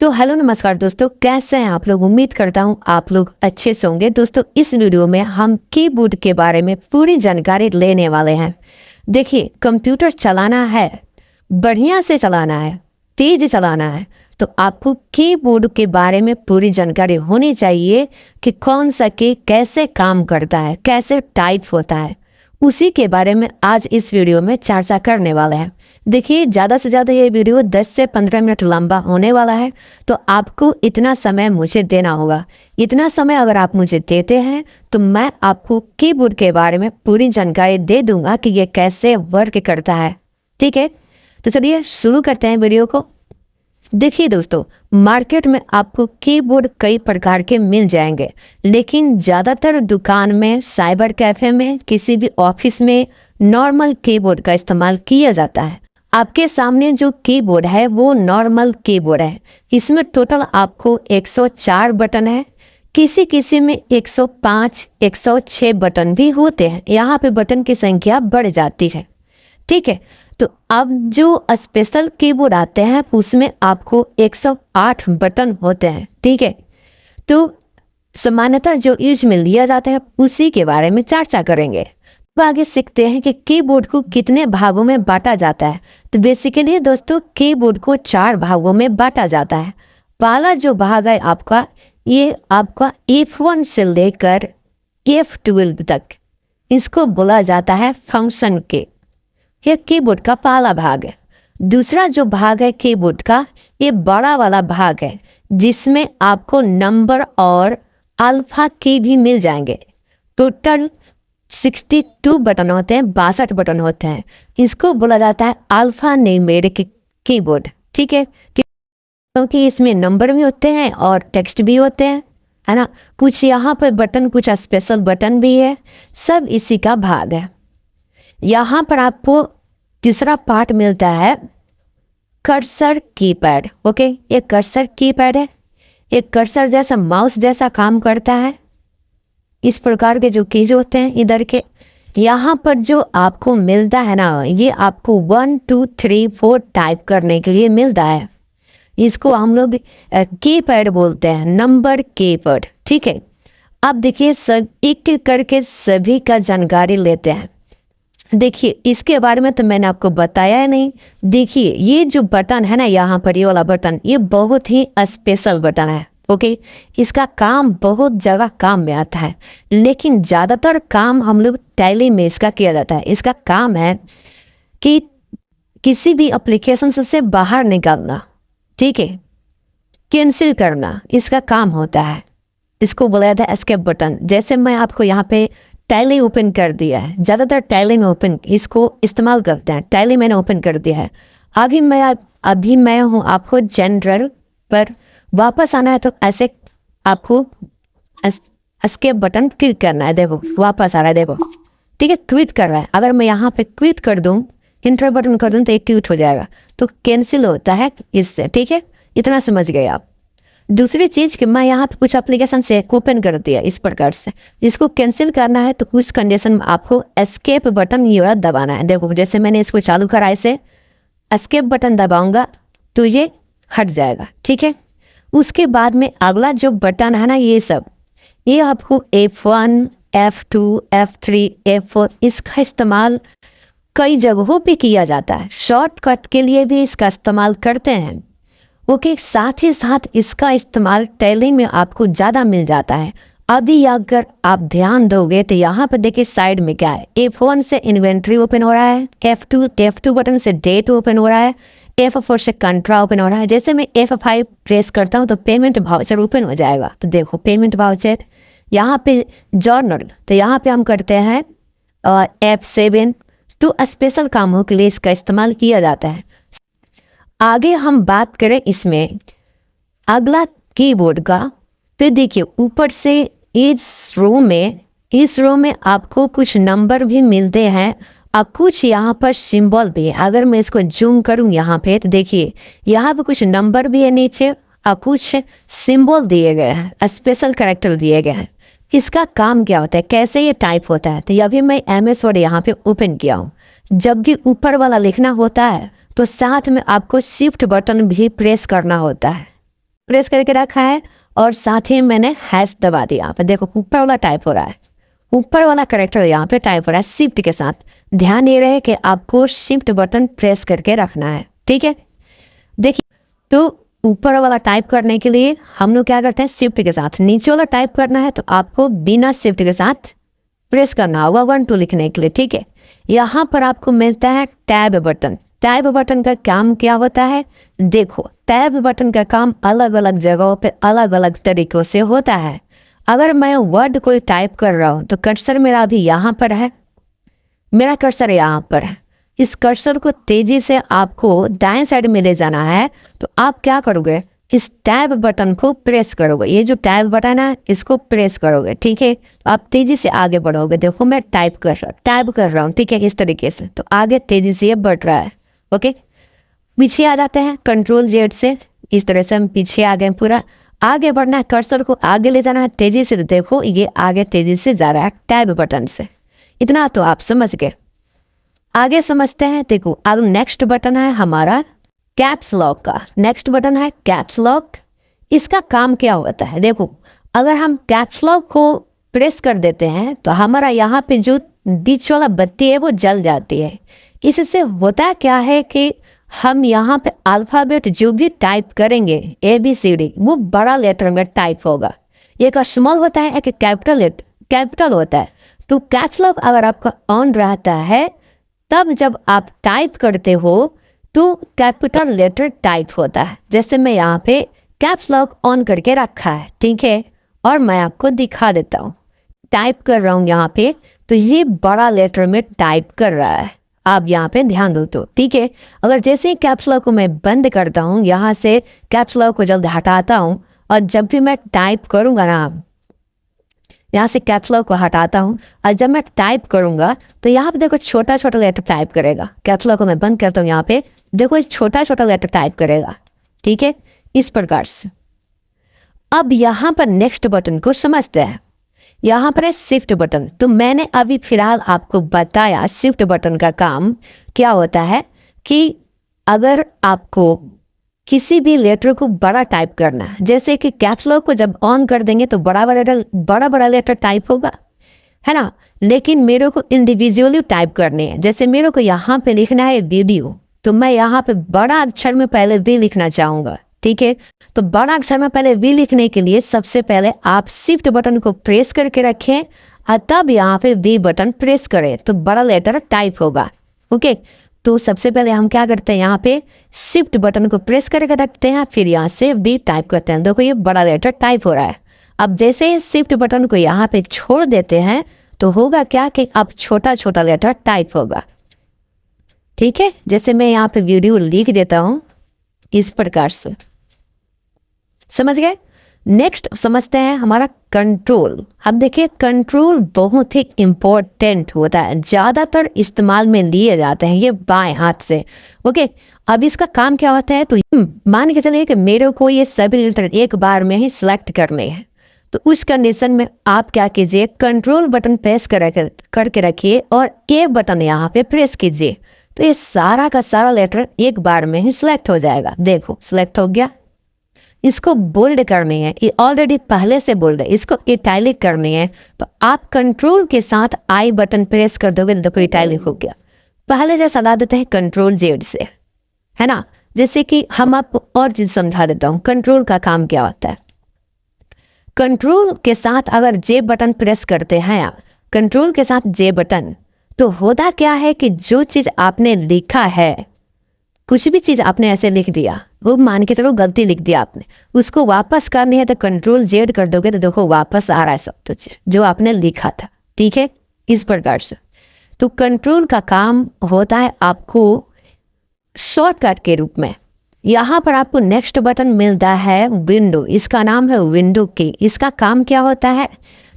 तो हेलो नमस्कार दोस्तों, कैसे हैं आप लोग। उम्मीद करता हूं आप लोग अच्छे से होंगे। दोस्तों इस वीडियो में हम कीबोर्ड के बारे में पूरी जानकारी लेने वाले हैं। देखिए, कंप्यूटर चलाना है, बढ़िया से चलाना है, तेज चलाना है, तो आपको कीबोर्ड के बारे में पूरी जानकारी होनी चाहिए कि कौन सा की कैसे काम करता है, कैसे टाइप होता है। उसी के बारे में आज इस वीडियो में चर्चा करने वाले हैं। देखिए, ज़्यादा से ज़्यादा ये वीडियो 10 से 15 मिनट लंबा होने वाला है, तो आपको इतना समय मुझे देना होगा। इतना समय अगर आप मुझे देते हैं तो मैं आपको कीबोर्ड के बारे में पूरी जानकारी दे दूंगा कि ये कैसे वर्क करता है। ठीक है, तो चलिए शुरू करते हैं वीडियो को। देखिए दोस्तों, मार्केट में आपको कीबोर्ड कई प्रकार के मिल जाएंगे, लेकिन ज़्यादातर दुकान में, साइबर कैफे में, किसी भी ऑफिस में नॉर्मल कीबोर्ड का इस्तेमाल किया जाता है। आपके सामने जो कीबोर्ड है वो नॉर्मल कीबोर्ड है। इसमें टोटल आपको 104 बटन है। किसी किसी में 105, 106 बटन भी होते हैं। यहाँ पे बटन की संख्या बढ़ जाती है। ठीक है, तो अब जो स्पेशल कीबोर्ड आते हैं उसमें आपको 108 बटन होते हैं। ठीक है, तो सामान्यतः जो यूज में लिया जाता है उसी के बारे में चर्चा करेंगे। अब आगे सीखते हैं कि कीबोर्ड को कितने भागों में बांटा जाता है। तो बेसिकली दोस्तों, कीबोर्ड को 4 भागों में बांटा जाता है। पहला जो भाग है आपका, ये आपका F1 से लेकर F12 तक, इसको बोला जाता है फंक्शन के। ये कीबोर्ड का पहला भाग है। दूसरा जो भाग है कीबोर्ड का, ये बड़ा वाला भाग है, जिसमें आपको नंबर और अल्फा की भी मिल जाएंगे। टोटल 62 बटन होते हैं, 62 बटन होते हैं। इसको बोला जाता है अल्फा न्यूमेरिक कीबोर्ड। ठीक है, क्योंकि इसमें नंबर भी होते हैं और टेक्स्ट भी होते हैं, है ना। कुछ यहाँ पर बटन, कुछ स्पेशल बटन भी है, सब इसी का भाग है। यहाँ पर आपको तीसरा पार्ट मिलता है कर्सर कीपैड। ओके, ये कर्सर कीपैड है। ये कर्सर जैसा, माउस जैसा काम करता है। इस प्रकार के जो कीज होते हैं इधर के, यहाँ पर जो आपको मिलता है ना, ये आपको 1 2 3 4 टाइप करने के लिए मिलता है। इसको हम लोग कीपैड बोलते हैं, नंबर कीपैड। ठीक है, अब देखिए, सब एक एक करके सभी का जानकारी लेते हैं। देखिए, इसके बारे में तो मैंने आपको बताया है नहीं। देखिए, ये जो बटन है ना, यहाँ पर ये वाला बटन, ये बहुत ही स्पेशल बटन है। ओके, इसका काम बहुत जगह काम में आता है, लेकिन ज़्यादातर काम हम लोग टैली में इसका किया जाता है। इसका काम है कि किसी भी एप्लीकेशन से बाहर निकालना, ठीक है, कैंसिल करना, इसका काम होता है। इसको बोला जाता है एस्केप बटन। जैसे मैं आपको यहाँ पे टैली ओपन कर दिया है, ज़्यादातर टैली में ओपन इसको इस्तेमाल करते हैं। टैली मैंने ओपन कर दिया है। अभी मैं हूँ आपको जनरल पर वापस आना है, तो ऐसे आपको एस्केप बटन क्लिक करना है। देखो वापस आ रहा है, देखो। ठीक है, क्विट कर रहा है। अगर मैं यहाँ पे क्विट कर दूँ, इंटर बटन कर दूँ, तो ये क्विट हो जाएगा, तो कैंसिल होता है इससे। ठीक है, इतना समझ गए आप। दूसरी चीज़ कि मैं यहाँ पे कुछ एप्लीकेशन से ओपन कर दिया इस प्रकार से, जिसको कैंसिल करना है तो कुछ कंडीशन में आपको एस्केप बटन ये दबाना है। देखो, जैसे मैंने इसको चालू करा, ऐसे एस्केप बटन दबाऊंगा तो ये हट जाएगा। ठीक है, उसके बाद में अगला जो बटन है ना, ये आपको F1, F2, F3, F4, इसका इस्तेमाल कई जगहों पे किया जाता है। शॉर्टकट के लिए भी इसका इस्तेमाल करते हैं। ओके, साथ ही साथ इसका इस्तेमाल टैली में आपको ज़्यादा मिल जाता है। अभी अगर आप ध्यान दोगे तो यहाँ पर देखिए साइड में क्या है, F1 से इन्वेंट्री ओपन हो रहा है, F2 बटन से डेट ओपन हो रहा है, F4 से कंट्रा ओपन हो रहा है। जैसे मैं F5 प्रेस करता हूँ तो पेमेंट वाउचर ओपन हो जाएगा। तो देखो पेमेंट वाउचर, यहाँ पे जर्नल, तो यहाँ पे हम करते हैं F7। तो स्पेशल कामों के लिए इसका इस्तेमाल किया जाता है। आगे हम बात करें इसमें अगला कीबोर्ड का, तो देखिए ऊपर से इस रो में आपको कुछ नंबर भी मिलते हैं और कुछ यहाँ पर सिंबल भी है। अगर मैं इसको जूम करूँ यहाँ पे, तो देखिए यहाँ पे कुछ नंबर भी है नीचे और कुछ सिंबल दिए गए हैं, स्पेशल कैरेक्टर दिए गए हैं। इसका काम क्या होता है, कैसे ये टाइप होता है, तो अभी मैं MS वर्ड यहाँ पे ओपन किया हूँ। जब भी ऊपर वाला लिखना होता है तो साथ में आपको शिफ्ट बटन भी प्रेस करना होता है। प्रेस करके रखा है और साथ ही मैंने हैश दबा दिया। यहाँ पे देखो ऊपर वाला टाइप हो रहा है, ऊपर वाला करेक्टर यहाँ पे टाइप हो रहा है शिफ्ट के साथ। ध्यान ये रहे कि आपको शिफ्ट बटन प्रेस करके रखना है, ठीक है। देखिए, तो ऊपर वाला टाइप करने के लिए हम लोग क्या करते हैं, शिफ्ट के साथ। नीचे वाला टाइप करना है तो आपको बिना शिफ्ट के साथ प्रेस करना होगा 1 2 लिखने के लिए, ठीक है। यहाँ पर आपको मिलता है टैब बटन। टैब बटन का काम क्या होता है, देखो टैब बटन का काम अलग अलग जगहों पे अलग अलग तरीक़ों से होता है। अगर मैं वर्ड कोई टाइप कर रहा हूँ तो कर्सर मेरा अभी यहाँ पर है, मेरा कर्सर यहाँ पर है। इस कर्सर को तेजी से आपको दाएं साइड में ले जाना है तो आप क्या करोगे, इस टैब बटन को प्रेस करोगे। ये जो टैब बटन है इसको प्रेस करोगे, ठीक है। तो आप तेजी से आगे बढ़ोगे। देखो मैं टैब कर रहा हूँ, ठीक है, इस तरीके से। तो आगे तेजी से ये बढ़ रहा है, ओके। पीछे आ जाते हैं कंट्रोल जेड से, इस तरह से हम पीछे आ गए। पूरा आगे बढ़ना है, कर्सर को आगे ले जाना है तेजी से। तो देखो ये आगे तेजी से जा रहा है टैब बटन से। इतना तो आप समझ गए। आगे समझते हैं। देखो अब नेक्स्ट बटन है हमारा कैप्स लॉक का। नेक्स्ट बटन है कैप्स लॉक। इसका काम क्या होता है, देखो अगर हम कैप्स लॉक को प्रेस कर देते हैं तो हमारा यहाँ पे जो बीच वाला बत्ती है वो जल जाती है। इससे होता क्या है कि हम यहाँ पे अल्फ़ाबेट जो भी टाइप करेंगे ABCD वो बड़ा लेटर में टाइप होगा। एक स्मॉल होता है, एक कैपिटल होता है। तो कैप्स लॉक अगर आपका ऑन रहता है तब जब आप टाइप करते हो तो कैपिटल लेटर टाइप होता है। जैसे मैं यहाँ पे कैप्स लॉक ऑन करके रखा है, ठीक है, और मैं आपको दिखा देता हूँ। टाइप कर रहा हूँ यहाँ पे तो ये बड़ा लेटर में टाइप कर रहा है। आप यहाँ पे ध्यान दो तो, ठीक है। अगर जैसे ही कैप्स लॉक को मैं बंद करता हूँ, यहाँ से कैप्स लॉक को जल्द हटाता हूँ और जब भी मैं टाइप करूँगा ना, यहाँ से कैप्स लॉक को हटाता हूँ और जब मैं टाइप करूँगा तो यहाँ पे देखो छोटा छोटा लेटर टाइप करेगा। कैप्स लॉक को मैं बंद करता हूँ, यहाँ पे देखो छोटा छोटा लेटर टाइप करेगा, ठीक है, इस प्रकार से। अब यहाँ पर नेक्स्ट बटन को समझते हैं। यहाँ पर है शिफ्ट बटन। तो मैंने अभी फिलहाल आपको बताया शिफ्ट बटन का काम क्या होता है कि अगर आपको किसी भी लेटर को बड़ा टाइप करना है, जैसे कि कैप्स लॉक को जब ऑन कर देंगे तो बड़ा बड़ा लेटर टाइप होगा, है ना। लेकिन मेरे को इंडिविजुअली टाइप करने हैं। जैसे मेरे को यहाँ पे लिखना है वीडियो, तो मैं यहाँ पे बड़ा अक्षर में पहले वी लिखना चाहूँगा, ठीक है। तो बड़ा अक्षर में पहले वी लिखने के लिए सबसे पहले आप शिफ्ट बटन को प्रेस करके रखें और तब यहाँ पे वी बटन प्रेस करें तो बड़ा लेटर टाइप होगा, ओके। तो सबसे पहले हम क्या करते हैं, यहाँ पे शिफ्ट बटन को प्रेस करके रखते हैं, फिर यहाँ से वी टाइप करते हैं। देखो ये बड़ा लेटर टाइप हो रहा है। अब जैसे ही शिफ्ट बटन को यहाँ पे छोड़ देते हैं तो होगा क्या कि अब छोटा छोटा लेटर टाइप होगा, ठीक है। जैसे मैं यहाँ पे वीडियो लिख देता हूँ इस प्रकार से, समझ गए। नेक्स्ट समझते हैं हमारा कंट्रोल। अब देखिए कंट्रोल बहुत ही इम्पोर्टेंट होता है, ज़्यादातर इस्तेमाल में लिए जाते हैं ये बाएं हाथ से, ओके। अब इसका काम क्या होता है, तो मान के चलिए कि मेरे को ये सभी लेटर एक बार में ही सिलेक्ट करने हैं। तो उस कंडीशन में आप क्या कीजिए, कंट्रोल बटन प्रेस करके रखिए और के बटन यहाँ पे प्रेस कीजिए। तो ये सारा का सारा लेटर एक बार में ही सिलेक्ट हो जाएगा। देखो सिलेक्ट हो गया। इसको बोल्ड करनी है, ये ऑलरेडी पहले से बोल्ड है, इसको इटैलिक करनी है। तो आप कंट्रोल के साथ आई बटन प्रेस कर दोगे तो देखो इटैलिक हो गया। पहले जैसा ला देते हैं कंट्रोल जेड से, है ना। जैसे कि हम आपको और चीज समझा देता हूँ कंट्रोल का काम क्या होता है। कंट्रोल के साथ अगर जे बटन प्रेस करते हैं आप, कंट्रोल के साथ जे बटन, तो होता क्या है कि जो चीज आपने लिखा है, कुछ भी चीज आपने ऐसे लिख दिया, वो मान के चलो गलती लिख दिया आपने, उसको वापस करनी है तो कंट्रोल जेड कर दोगे तो देखो वापस आ रहा है सब कुछ जो आपने लिखा था, ठीक है, इस प्रकार से। तो कंट्रोल का काम होता है आपको शॉर्टकट के रूप में। यहाँ पर आपको नेक्स्ट बटन मिलता है विंडो, इसका नाम है विंडो की। इसका काम क्या होता है,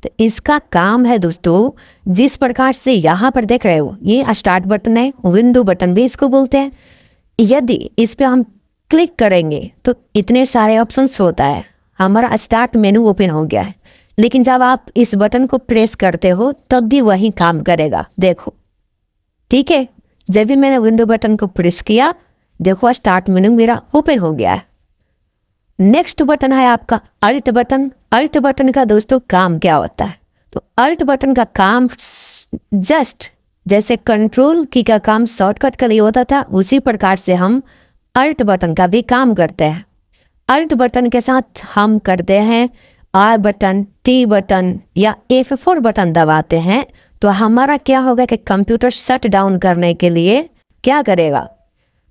तो इसका काम है दोस्तों, जिस प्रकार से यहाँ पर देख रहे हो ये स्टार्ट बटन है, विंडो बटन भी इसको बोलते हैं। यदि इस पे हम क्लिक करेंगे तो इतने सारे ऑप्शंस होता है, हमारा स्टार्ट मेनू ओपन हो गया है। लेकिन जब आप इस बटन को प्रेस करते हो तब भी वही काम करेगा, देखो, ठीक है। जब भी मैंने विंडो बटन को प्रेस किया देखो स्टार्ट मेनू मेरा ओपन हो गया है। नेक्स्ट बटन है आपका अल्ट बटन। अल्ट बटन का दोस्तों काम क्या होता है? तो अल्ट बटन का काम जस्ट जैसे कंट्रोल की का काम शॉर्टकट के लिए होता था, उसी प्रकार से हम अल्ट बटन का भी काम करते हैं। अल्ट बटन के साथ हम करते हैं आर बटन, टी बटन या F4 बटन दबाते हैं तो हमारा क्या होगा कि कंप्यूटर शट डाउन करने के लिए क्या करेगा,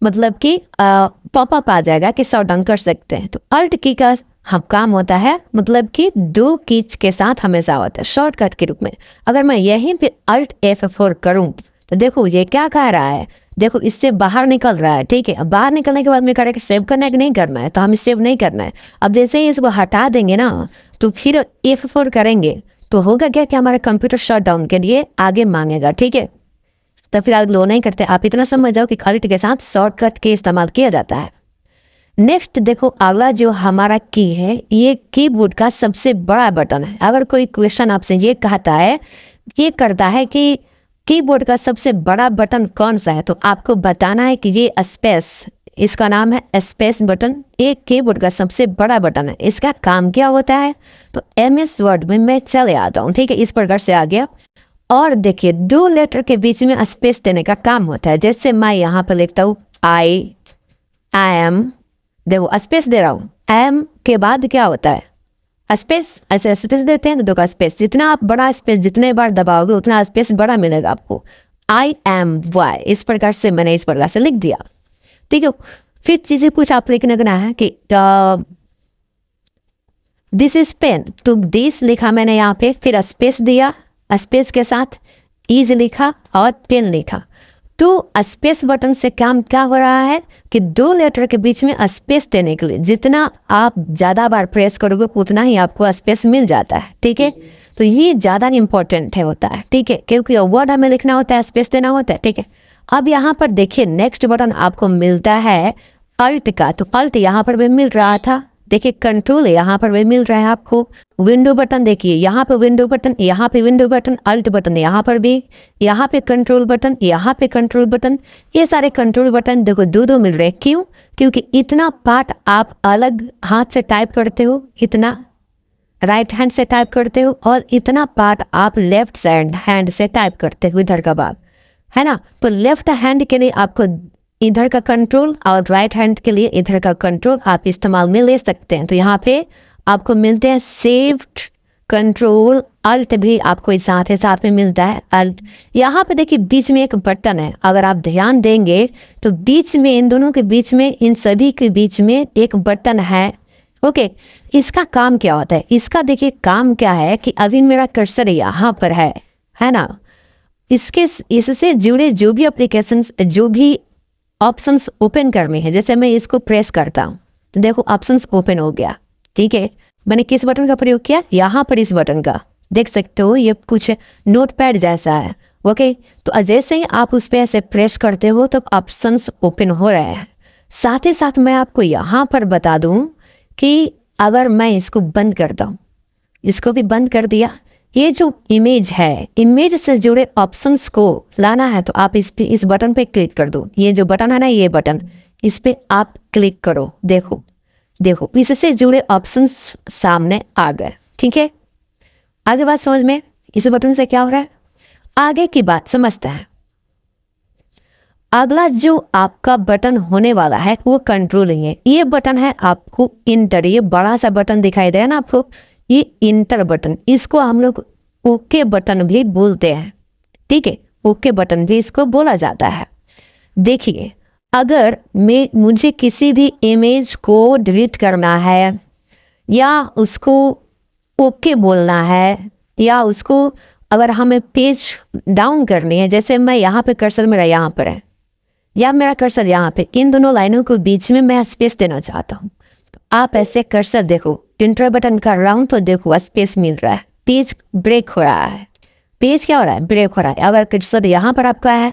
मतलब कि पॉपअप आ जाएगा कि शट डाउन कर सकते हैं। तो अल्ट की का हम काम होता है, मतलब कि 2 कीज के साथ हमेशा होता है शॉर्टकट के रूप में। अगर मैं यहीं पे अल्ट F4 करूं तो देखो ये क्या कह रहा है, देखो इससे बाहर निकल रहा है, ठीक है। अब बाहर निकलने के बाद में करें कि सेव करना है कि नहीं करना है, तो हम सेव नहीं करना है। अब जैसे ही इसको हटा देंगे ना तो फिर F4 करेंगे तो होगा क्या कि हमारा कंप्यूटर शट डाउन के लिए आगे मांगेगा, ठीक है। तो फिर आप लो नहीं करते, आप इतना समझ जाओ कि अल्ट के साथ शॉर्टकट के इस्तेमाल किया जाता है। नेक्स्ट देखो अगला जो हमारा की है, ये कीबोर्ड का सबसे बड़ा बटन है। अगर कोई क्वेश्चन आपसे ये कहता है, ये करता है कि कीबोर्ड का सबसे बड़ा बटन कौन सा है, तो आपको बताना है कि ये स्पेस, इसका नाम है स्पेस बटन। ये कीबोर्ड का सबसे बड़ा बटन है। इसका काम क्या होता है, तो MS वर्ड में मैं चले आता हूँ, ठीक है। इस प्रकार से आ गया। और देखिए 2 लेटर के बीच में स्पेस देने का काम होता है। जैसे मैं यहाँ पर लिखता हूँ आई एम, देखो स्पेस दे रहा हूँ, एम के बाद क्या होता है स्पेस, ऐसे स्पेस देते हैं तो देखो स्पेस, जितना आप बड़ा स्पेस जितने बार दबाओगे उतना स्पेस बड़ा मिलेगा आपको। IMY इस प्रकार से मैंने इस प्रकार से लिख दिया, ठीक है। फिर चीजें कुछ आप लिखने का है कि दिस इज पेन, तो दिस लिखा मैंने यहाँ पे, फिर स्पेस दिया, स्पेस के साथ इज लिखा और पेन लिखा। तो स्पेस बटन से काम क्या हो रहा है कि 2 लेटर के बीच में स्पेस देने के लिए जितना आप ज़्यादा बार प्रेस करोगे उतना ही आपको स्पेस मिल जाता है, ठीक है। तो ये ज़्यादा इम्पोर्टेंट है होता है, ठीक है, क्योंकि वर्ड हमें लिखना होता है, स्पेस देना होता है, ठीक है। अब यहाँ पर देखिए नेक्स्ट बटन आपको मिलता है अल्ट का, तो अल्ट यहाँ पर भी मिल रहा था, देखिए कंट्रोल यहाँ पर भी मिल रहा है आपको। विंडो बटन देखिए यहाँ पे विंडो बटन, यहाँ पे विंडो बटन, अल्ट बटन यहाँ पर भी, यहाँ पे कंट्रोल बटन, यहाँ पे कंट्रोल बटन, ये सारे कंट्रोल बटन देखो 2-2 मिल रहे हैं। क्यों? क्योंकि इतना पार्ट आप अलग हाथ से टाइप करते हो, इतना राइट हैंड से टाइप करते हो, और इतना पार्ट आप लेफ्ट साइड हैंड से टाइप करते हो, इधर का बात है ना। तो लेफ्ट हैंड के लिए आपको इधर का कंट्रोल और राइट हैंड के लिए इधर का कंट्रोल आप इस्तेमाल में ले सकते हैं। तो यहाँ पे आपको मिलते हैं शिफ्ट, कंट्रोल, अल्ट भी आपको इस साथ में मिलता है अल्ट। यहाँ पे देखिए बीच में एक बटन है, अगर आप ध्यान देंगे तो बीच में इन दोनों के बीच में, इन सभी के बीच में एक बटन है, ओके। इसका काम क्या होता है, इसका देखिए काम क्या है कि अभी मेरा कर्सर यहाँ पर है ना। इससे जुड़े जो भी एप्लीकेशंस, जो भी ऑप्शंस ओपन करने हैं, जैसे मैं इसको प्रेस करता हूँ तो देखो ऑप्शंस ओपन हो गया, ठीक है। मैंने किस बटन का प्रयोग किया, यहाँ पर इस बटन का, देख सकते हो ये कुछ नोटपैड जैसा है, ओके। तो जैसे ही आप उस पर ऐसे प्रेस करते हो तो ऑप्शंस ओपन हो रहे हैं। साथ ही साथ मैं आपको यहाँ पर बता दूँ कि अगर मैं इसको बंद करता हूँ, इसको भी बंद कर दिया, ये जो इमेज है, इमेज से जुड़े ऑप्शंस को लाना है तो आप इस बटन पे क्लिक कर दो। ये जो बटन है ना, ये बटन, इस पे आप क्लिक करो, देखो देखो इससे जुड़े ऑप्शंस सामने आ गए, ठीक है। आगे बात समझ में, इस बटन से क्या हो रहा है, आगे की बात समझते हैं। अगला जो आपका बटन होने वाला है वो कंट्रोलिंग है। ये बटन है आपको इंटर, ये बड़ा सा बटन दिखाई दे रहा है ना आपको, ये इंटर बटन, इसको हम लोग ओके बटन भी बोलते हैं, ठीक है। ओके बटन भी इसको बोला जाता है। देखिए अगर मुझे किसी भी इमेज को डिलीट करना है, या उसको ओके बोलना है, या उसको अगर हमें पेज डाउन करनी है, जैसे मैं यहाँ पे कर्सर मेरा यहाँ पर है या मेरा कर्सर यहाँ पे, इन दोनों लाइनों के बीच में मैं स्पेस देना चाहता हूँ, तो आप ऐसे कर्सर देखो, इंटर बटन कर रहा हूँ तो देखो स्पेस मिल रहा है, पेज ब्रेक हो रहा है। पेज क्या हो रहा है, ब्रेक हो रहा है। अगर कर्सर यहाँ पर आपका है,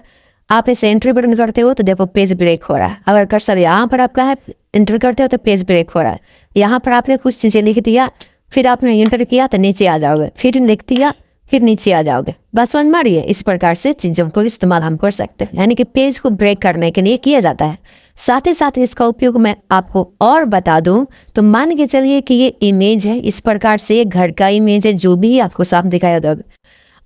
आप ऐसे एंट्री बटन करते हो तो देखो पेज ब्रेक हो रहा है। अगर कर्सर यहाँ पर आपका है, एंटर करते हो तो पेज ब्रेक हो रहा है। यहाँ पर आपने कुछ चीज़ें लिख दिया, फिर आपने एंटर किया तो नीचे आ जाओगे, फिर लिख दिया, फिर नीचे आ जाओगे, बस समझ मारिए। इस प्रकार से चीज़ों को इस्तेमाल हम कर सकते हैं, यानी कि पेज को ब्रेक करने के लिए किया जाता है। साथ ही साथ इसका उपयोग मैं आपको और बता दूं तो मान के चलिए कि ये इमेज है, इस प्रकार से घर का इमेज है, जो भी आपको साफ दिखाया दो।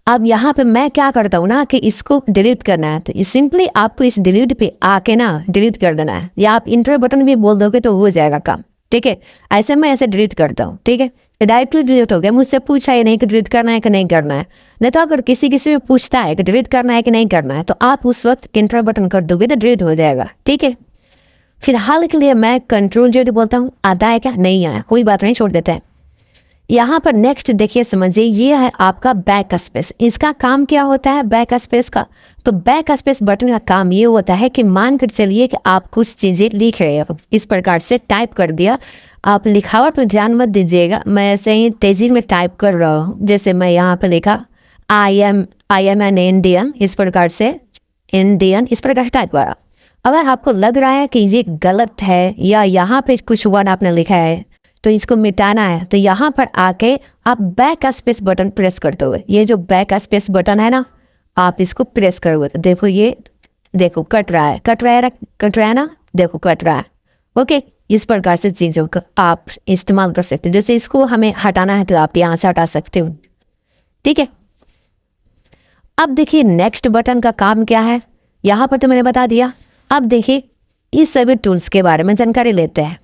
अब यहाँ पे मैं क्या करता हूँ ना कि इसको डिलीट करना है, तो सिंपली आपको इस डिलीट पे आके ना डिलीट कर देना है, या आप इंटर बटन भी बोल दोगे तो हो जाएगा काम। ठीक है, ऐसे मैं ऐसे डिलीट करता हूँ। ठीक है, डायरेक्टली डिलीट हो गया, मुझसे पूछा ही नहीं कि डिलीट करना है कि नहीं करना है। नहीं तो अगर किसी किसी में पूछता है कि डिलीट करना है कि नहीं करना है, तो आप उस वक्त इंटर बटन कर दोगे तो डिलीट हो जाएगा। ठीक है, फिलहाल के लिए मैं कंट्रोल जेड बोलता हूँ। आता है क्या? नहीं आया, कोई बात नहीं, छोड़ देते हैं। यहाँ पर नेक्स्ट देखिए, समझिए, ये है आपका बैक स्पेस। इसका काम क्या होता है बैक स्पेस का? तो बैक स्पेस बटन का काम ये होता है कि मान कर चलिए कि आप कुछ चीज़ें लिख रहे हो, इस प्रकार से टाइप कर दिया। आप लिखावट पर ध्यान मत दीजिएगा, मैं ऐसे ही तेजी में टाइप कर रहा हूँ। जैसे मैं यहाँ पर लिखा आई एम एन इंडियन, इस प्रकार से इंडियन, इस प्रकार से टाइप करा। अगर आपको लग रहा है कि ये गलत है या यहाँ पे कुछ वर्ड आपने लिखा है तो इसको मिटाना है, तो यहाँ पर आके आप बैक स्पेस बटन प्रेस करते हुए, ये जो बैक स्पेस बटन है ना, आप इसको प्रेस करोगे तो देखो, ये देखो कट रहा है ना, देखो कट रहा है। ओके, इस प्रकार से चीज़ों का आप इस्तेमाल कर सकते हो। जैसे इसको हमें हटाना है तो आप यहाँ से हटा सकते हो। ठीक है, अब देखिए नेक्स्ट बटन का काम क्या है, यहाँ पर तो मैंने बता दिया। अब देखिए इस सभी टूल्स के बारे में जानकारी लेते हैं।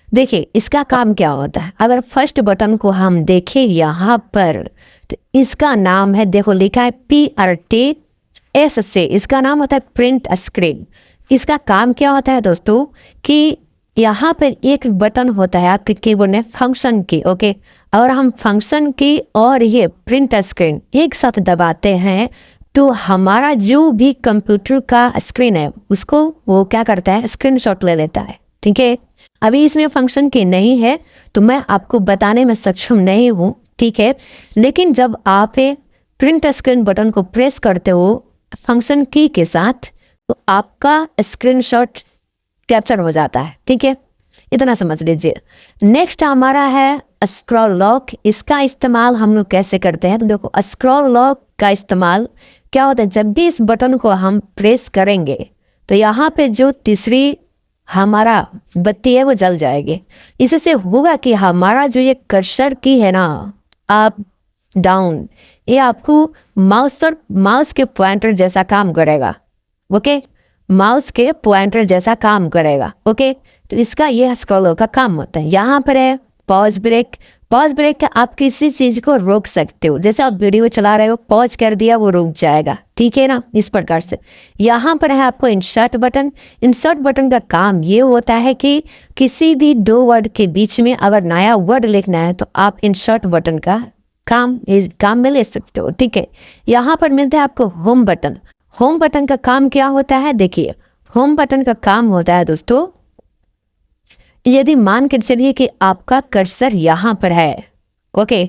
देखिए इसका काम क्या होता है। अगर फर्स्ट बटन को हम देखें यहाँ पर, तो इसका नाम है, देखो लिखा है PRTS से, इसका नाम होता है प्रिंट स्क्रीन। इसका काम क्या होता है दोस्तों कि यहाँ पर एक बटन होता है आपके कीबोर्ड में फंक्शन की। ओके, और हम फंक्शन की और ये प्रिंट स्क्रीन एक साथ दबाते हैं तो हमारा जो भी कंप्यूटर का स्क्रीन है उसको वो क्या करता है, स्क्रीनशॉट ले लेता है। ठीक है, अभी इसमें फंक्शन की नहीं है तो मैं आपको बताने में सक्षम नहीं हूँ। ठीक है, लेकिन जब आप प्रिंट स्क्रीन बटन को प्रेस करते हो फंक्शन की के साथ, तो आपका स्क्रीनशॉट कैप्चर हो जाता है। ठीक है, इतना समझ लीजिए। नेक्स्ट हमारा है स्क्रॉल लॉक। इसका इस्तेमाल हम लोग कैसे करते हैं, तो देखो स्क्रॉल लॉक का इस्तेमाल क्या होता है, जब भी इस बटन को हम प्रेस करेंगे तो यहाँ पे जो तीसरी हमारा बत्ती है वो जल जाएगी। इससे होगा कि हमारा जो ये कर्सर की है ना, अप डाउन, ये आपको माउस के पॉइंटर जैसा काम करेगा। ओके, माउस के पॉइंटर जैसा काम करेगा। ओके, तो इसका ये स्क्रॉल का काम होता है। यहाँ पर है पॉज ब्रेक। पॉज ब्रेक का आप किसी चीज़ को रोक सकते हो, जैसे आप वीडियो चला रहे हो, पॉज कर दिया वो रुक जाएगा। ठीक है ना, इस प्रकार से। यहाँ पर है आपको इंसर्ट बटन। इंसर्ट बटन का काम ये होता है कि किसी भी दो वर्ड के बीच में अगर नया वर्ड लिखना है तो आप इंसर्ट बटन का काम में ले सकते हो। ठीक है, यहाँ पर मिलता है आपको होम बटन। होम बटन का काम क्या होता है, देखिए होम बटन का काम होता है दोस्तों, यदि मान कर चलिए कि आपका कर्सर यहाँ पर है, ओके,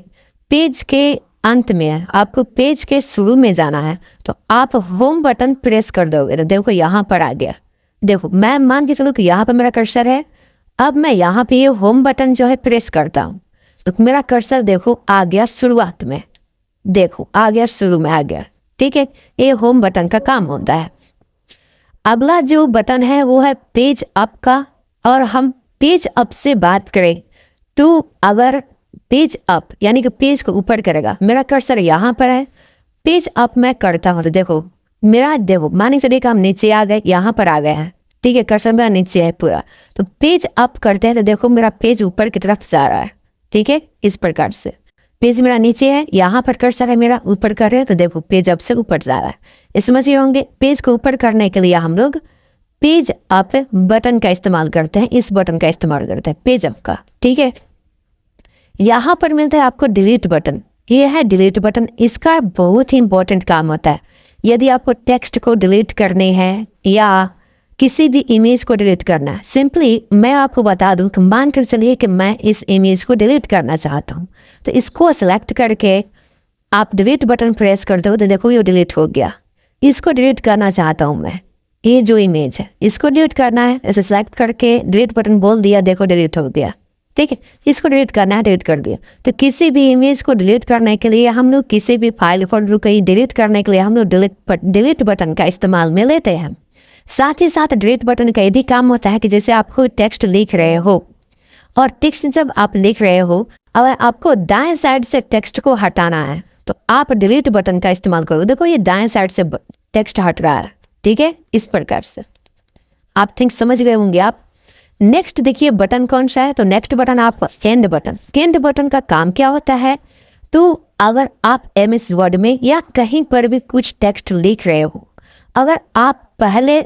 पेज के अंत में है, आपको पेज के शुरू में जाना है, तो आप होम बटन प्रेस कर दोगे तो देखो यहाँ पर आ गया। देखो मैं मान के चलूँ कि यहाँ पर मेरा कर्सर है। अब मैं यहाँ पे ये होम बटन जो है प्रेस करता हूँ तो मेरा कर्सर देखो आ गया शुरुआत में, देखो आ गया, शुरू में आ गया। ठीक है, ये होम बटन का काम होता है। अगला जो बटन है वो है पेज अप का। और हम पेज अप से बात करें तो अगर पेज अप यानी कि पेज को ऊपर करेगा, मेरा कर्सर यहाँ पर है, पेज अप मैं करता हूँ तो देखो मेरा, देखो माने चलिए कि हम नीचे आ गए, यहाँ पर आ गए हैं। ठीक है, कर्सर मेरा नीचे है पूरा, तो पेज अप करते हैं तो देखो मेरा पेज ऊपर की तरफ जा रहा है। ठीक है, इस प्रकार से पेज मेरा नीचे है, यहाँ पर कर्सर है मेरा ऊपर कर रहे हैं तो देखो पेज अप से ऊपर जा रहा है। इस समझ रहे होंगे, पेज को ऊपर करने के लिए हम लोग पेज अप बटन का इस्तेमाल करते हैं, इस बटन का इस्तेमाल करते हैं पेज अप का। ठीक है, यहाँ पर मिलता है आपको डिलीट बटन। ये है डिलीट बटन, इसका बहुत ही इंपॉर्टेंट काम होता है। यदि आपको टेक्स्ट को डिलीट करने हैं या किसी भी इमेज को डिलीट करना है, सिंपली मैं आपको बता दूं कि मान कर चलिए कि मैं इस इमेज को डिलीट करना चाहता हूँ, तो इसको सेलेक्ट करके आप डिलीट बटन प्रेस कर दो तो देखो ये डिलीट हो गया। इसको डिलीट करना चाहता हूँ मैं, ये जो इमेज है इसको डिलीट करना है, ऐसे सेलेक्ट करके डिलीट बटन बोल दिया, देखो डिलीट हो गया। ठीक है, इसको डिलीट करना है, डिलीट कर दिया। तो किसी भी इमेज को डिलीट करने के लिए हम लोग, किसी भी फाइल फोल्डर को डिलीट करने के लिए हम लोग डिलीट बटन का इस्तेमाल में लेते हैं। साथ ही साथ डिलीट बटन का ये भी काम होता है कि जैसे आपको टेक्स्ट लिख रहे हो और टेक्स्ट जब आप लिख रहे हो, अगर आपको दाएं साइड से टेक्स्ट को हटाना है तो आप डिलीट बटन का इस्तेमाल करो। देखो ये दाएं साइड से टेक्स्ट हट रहा है, ठीक है, इस प्रकार से आप थिंक समझ गए होंगे आप। नेक्स्ट देखिए बटन कौन सा है, तो नेक्स्ट बटन आप एंड बटन। एंड बटन का काम क्या होता है, तो अगर आप MS वर्ड में या कहीं पर भी कुछ टेक्स्ट लिख रहे हो, अगर आप पहले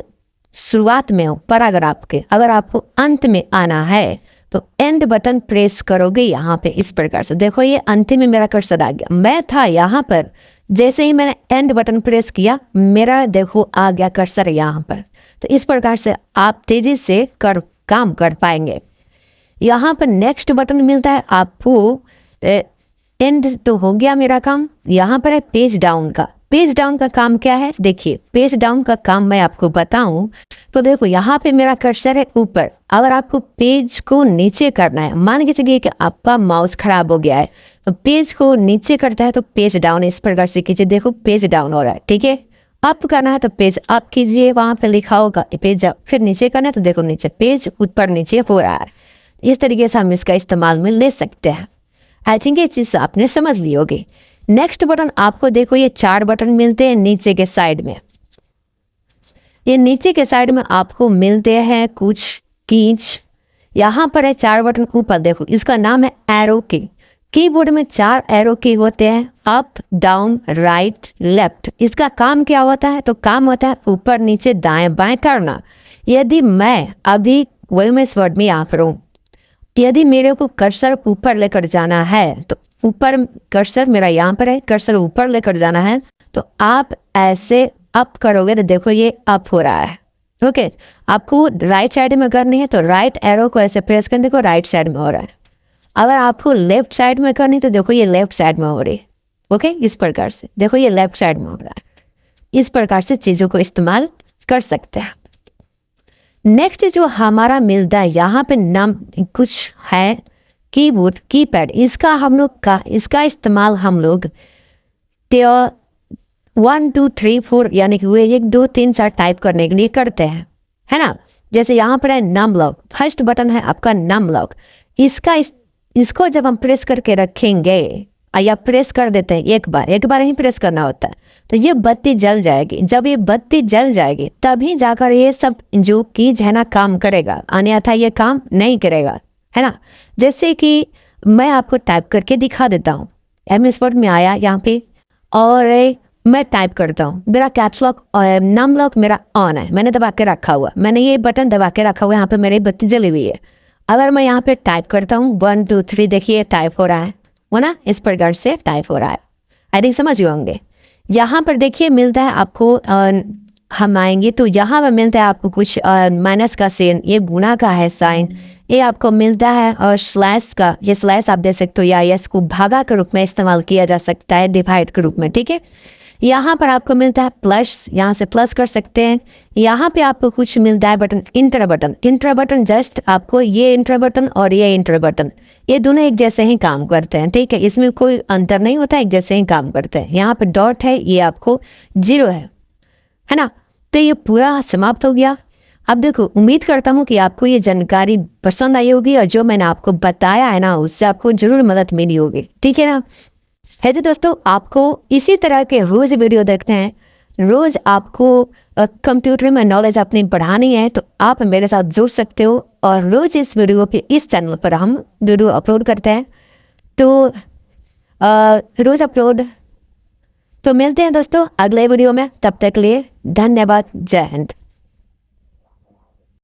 शुरुआत में हो पैराग्राफ के, अगर आपको अंत में आना है तो एंड बटन प्रेस करोगे यहाँ पे इस प्रकार से। देखो ये अंतिम में मेरा कर्सर आ गया, मैं था यहाँ पर, जैसे ही मैंने एंड बटन प्रेस किया मेरा देखो आ गया कर्सर यहाँ पर। तो इस प्रकार से आप तेजी से काम कर पाएंगे। यहाँ पर नेक्स्ट बटन मिलता है आपको, एंड तो हो गया मेरा काम। यहाँ पर है पेज डाउन का। पेज डाउन का काम क्या है, देखिए पेज डाउन का काम मैं आपको बताऊं तो देखो यहाँ पे मेरा कर्सर है ऊपर। अगर आपको पेज को नीचे करना है, मान के चलिए कि आपका माउस खराब हो गया है तो पेज को नीचे करता है तो पेज डाउन इस प्रकार से कीजिए। देखो पेज डाउन हो रहा है, ठीक है। अप करना है तो पेज अप कीजिए, वहां पे लिखा होगा पेज अप। फिर नीचे करना है तो देखो नीचे, पेज ऊपर नीचे हो रहा है। इस तरीके से हम इसका इस्तेमाल में ले सकते हैं। आई थिंक ये चीज़ आपने समझ ली होगी। नेक्स्ट बटन आपको देखो ये 4 बटन मिलते हैं नीचे के साइड में। ये नीचे के साइड में आपको मिलते हैं कुछ कीज। यहाँ पर है 4 बटन ऊपर, देखो इसका नाम है एरो की। कीबोर्ड में 4 एरो की होते हैं, अप डाउन राइट लेफ्ट। इसका काम क्या होता है, तो काम होता है ऊपर नीचे दाएं बाएं करना। यदि मैं अभी MS वर्ड में यहाँ पर हूँ, यदि मेरे को कर्सर ऊपर लेकर जाना है तो ऊपर कर्सर मेरा यहाँ पर है, कर्सर ऊपर लेकर जाना है तो आप ऐसे अप करोगे तो देखो ये अप हो रहा है, ओके। आपको राइट साइड में करनी है तो राइट एरो को ऐसे प्रेस कर देखो राइट साइड में हो रहा है। अगर आपको लेफ्ट साइड में करनी तो देखो ये लेफ्ट साइड में हो रही है, ओके। इस प्रकार से देखो ये लेफ्ट साइड में हो रहा है। इस प्रकार से चीज़ों को इस्तेमाल कर सकते हैं। नेक्स्ट जो हमारा मिलता है यहाँ पे नाम कुछ है कीबोर्ड कीपैड। इसका इसका इस्तेमाल हम लोग 1 2 3 4 यानी कि वो 1 2 3 4 टाइप करने के लिए करते हैं, है ना। जैसे यहाँ पर है नम लॉक, फर्स्ट बटन है आपका नम लॉक। इसको जब हम प्रेस करके रखेंगे या प्रेस कर देते हैं एक बार ही प्रेस करना होता है तो ये बत्ती जल जाएगी। जब ये बत्ती जल जाएगी तभी जाकर ये सब जो कीज है ना काम करेगा, अन्यथा ये काम नहीं करेगा, है ना। जैसे कि मैं आपको टाइप करके दिखा देता हूँ। MS वर्ड में आया यहाँ पे और मैं टाइप करता हूँ, मेरा कैप्स लॉक और नम लॉक मेरा ऑन है, मैंने दबा के रखा हुआ, मैंने ये बटन दबा के रखा हुआ, यहाँ पे मेरी बत्ती जली हुई है। अगर मैं यहाँ पे टाइप करता हूँ 1 2 3, देखिए टाइप हो रहा है वो ना, इस प्रकार से टाइप हो रहा है। आई थिंक समझ गए होंगे। यहाँ पर देखिए मिलता है आपको हम आएंगे तो यहाँ पर मिलता है आपको कुछ माइनस का साइन, ये गुना का है साइन, ये आपको मिलता है। और स्लैश का, ये स्लैश आप दे सकते हो या इसको भागा के रूप में इस्तेमाल किया जा सकता है, डिवाइड के रूप में, ठीक है। यहाँ पर आपको मिलता है प्लस, यहाँ से प्लस कर सकते हैं। यहाँ पे आपको कुछ मिलता है button inter button. Inter button just आपको ये इंटर बटन और ये इंटर बटन ये दोनों एक जैसे ही काम करते हैं, ठीक है, इसमें कोई अंतर नहीं होता, एक जैसे ही काम करते हैं। यहाँ पे डॉट है, ये आपको 0 है ना। तो ये पूरा समाप्त हो गया। अब देखो उम्मीद करता हूँ कि आपको ये जानकारी पसंद आई होगी और जो मैंने आपको बताया है ना उससे आपको जरूर मदद मिली होगी, ठीक है ना। है तो दोस्तों आपको इसी तरह के रोज़ वीडियो देखते हैं, रोज़ आपको कंप्यूटर में नॉलेज अपनी बढ़ानी है तो आप मेरे साथ जुड़ सकते हो। और रोज़ इस वीडियो पे इस चैनल पर हम वीडियो अपलोड करते हैं, तो रोज़ अपलोड। तो मिलते हैं दोस्तों अगले वीडियो में, तब तक के लिए धन्यवाद, जय हिंद।